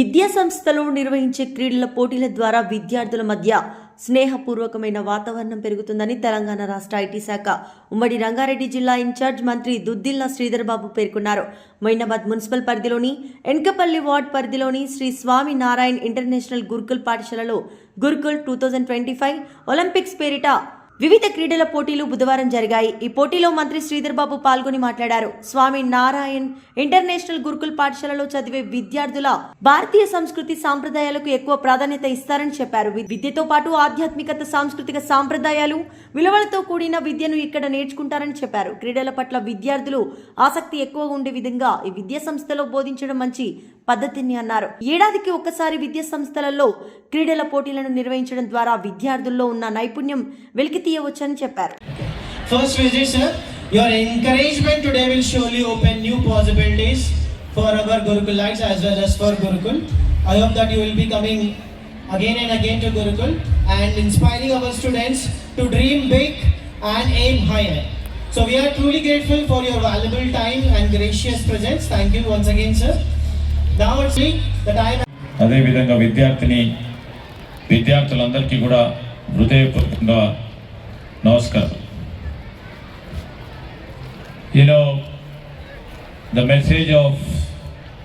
విద్యా సంస్థలో నిర్వహించే క్రీడల పోటీల ద్వారా విద్యార్థుల మధ్య స్నేహపూర్వకమైన వాతావరణం పెరుగుతుందని తెలంగాణ రాష్ట్ర ఐటీ శాఖ ఉమ్మడి రంగారెడ్డి జిల్లా ఇన్ఛార్జ్ మంత్రి దుద్దిల్ల శ్రీధర్ బాబు పేర్కొన్నారు. మొయినాబాద్ మున్సిపల్ పరిధిలోని ఎన్కపల్లి వార్డ్ పరిధిలోని శ్రీ స్వామి నారాయణ్ ఇంటర్నేషనల్ గురుకుల్ పాఠశాలలో గురుకుల్ 2025 ఒలింపిక్స్ పేరిట వివిధ క్రీడల పోటీలు బుధవారం జరిగాయి. ఈ పోటీలో మంత్రి శ్రీధర్ బాబు పాల్గొని మాట్లాడారు. స్వామి నారాయణ్ ఇంటర్నేషనల్ గురుకుల్ పాఠశాలలో చదివే విద్యార్థుల భారతీయ సంస్కృతి సాంప్రదాయాలకు ఎక్కువ ప్రాధాన్యత ఇస్తారని చెప్పారు. విద్యతో పాటు ఆధ్యాత్మికత, సాంస్కృతిక సాంప్రదాయాలు, విలువలతో కూడిన విద్యను ఇక్కడ నేర్చుకుంటారని చెప్పారు. క్రీడల పట్ల విద్యార్థులు ఆసక్తి ఎక్కువగా ఉండే విధంగా ఈ విద్యా సంస్థలో బోధించడం మంచి పద్ధతిని అన్నారు. ఏడాదికి ఒక్కసారి విద్యా సంస్థలలో క్రీడల పోటీలను నిర్వహించడం ద్వారా విద్యార్థుల్లో ఉన్న నైపుణ్యం వెలికి తీయవచ్చని చెప్పారు. First visit, sir. Your encouragement today will surely open new possibilities for our Gurukulites as well as for Gurukul. I hope that you will be coming again and again to Gurukul and inspiring our students to dream big and aim higher. So we are truly grateful for your valuable time and gracious presence. Thank you once again, sir. Now it's the time. అదే విధంగా విద్యార్థులందరికీ కూడా హృదయపూర్వకంగా నమస్కారం. The message of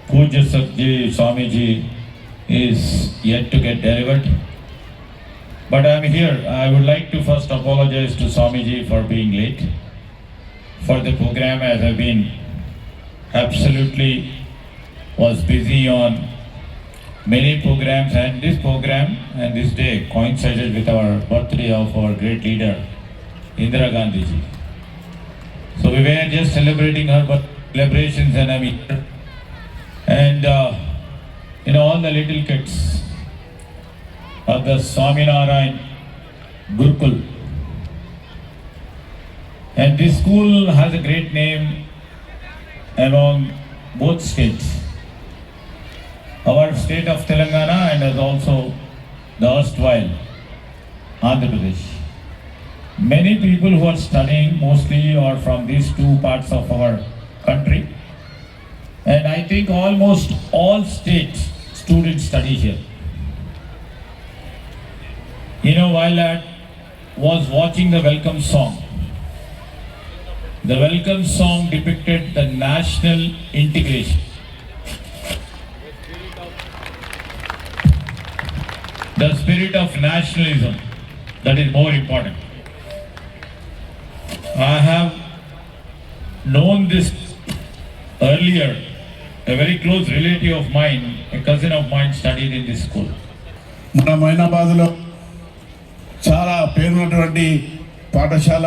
Pujya Satji Swamiji is yet to get delivered, but I am here. I would like to first apologize to Swamiji for being late for the program, as I have been absolutely was busy on many programs, and this program and this day coincided with our birthday of our great leader Indira Gandhi ji. So we were just celebrating her celebrations, and I'm here, and all the little kids of the Swaminarayan Gurukul, and this school has a great name among both states, our state of Telangana and as also the erstwhile Andhra Pradesh. Many people who are studying mostly are from these two parts of our country, and I think almost all states students study here. While I was watching the welcome song depicted the national integration, the spirit of nationalism that is more important. I have known this earlier. A very close relative of mine, a cousin of mine, studied in this school. మన మైనాబాద్లో చాలా పేరున్నటువంటి పాఠశాల.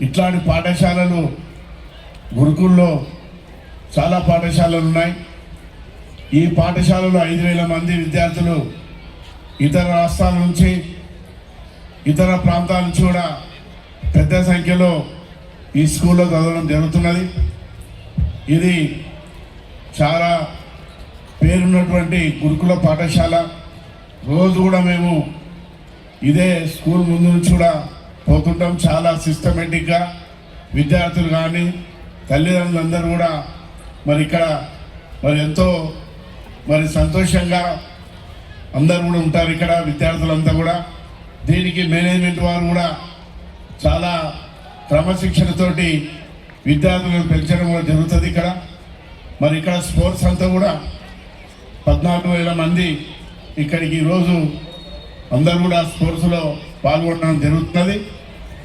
ఇట్లాంటి పాఠశాలలు గురుకుల్లో చాలా పాఠశాలలు ఉన్నాయి. ఈ పాఠశాలలో 5,000 మంది విద్యార్థులు ఇతర రాష్ట్రాల నుంచి, ఇతర ప్రాంతాల నుంచి కూడా పెద్ద సంఖ్యలో ఈ స్కూల్లో చదవడం జరుగుతున్నది. ఇది చాలా పేరున్నటువంటి గురుకుల పాఠశాల. రోజు కూడా మేము ఇదే స్కూల్ ముందు నుంచి కూడా పోతుంటాం. చాలా సిస్టమేటిక్గా విద్యార్థులు కానీ తల్లిదండ్రులందరూ కూడా ఇక్కడ ఎంతో సంతోషంగా అందరూ కూడా ఉంటారు. ఇక్కడ విద్యార్థులంతా కూడా దీనికి మేనేజ్మెంట్ వారు కూడా చాలా క్రమశిక్షణతోటి విద్యార్థులను పెంచడం కూడా జరుగుతుంది. ఇక్కడ స్పోర్ట్స్ అంతా కూడా 14,000 మంది ఇక్కడికి ఈరోజు అందరూ కూడా స్పోర్ట్స్లో పాల్గొనడం జరుగుతున్నది.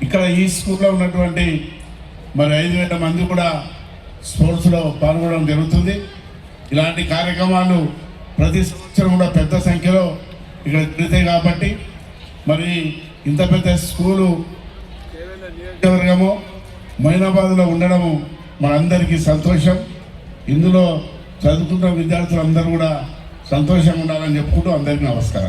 ఇక్కడ ఈ స్కూల్లో ఉన్నటువంటి 5,000 మంది కూడా స్పోర్ట్స్లో పాల్గొనడం జరుగుతుంది. ఇలాంటి కార్యక్రమాలు ప్రతి సంవత్సరం కూడా పెద్ద సంఖ్యలో ఇక్కడ జరుగుతాయి. కాబట్టి ఇంత పెద్ద స్కూలు వర్గము మొయినాబాద్లో ఉండడము మనందరికీ సంతోషం. ఇందులో చదువుకున్న విద్యార్థులందరూ కూడా సంతోషంగా ఉండాలని చెప్పుకుంటూ అందరికీ నమస్కారం.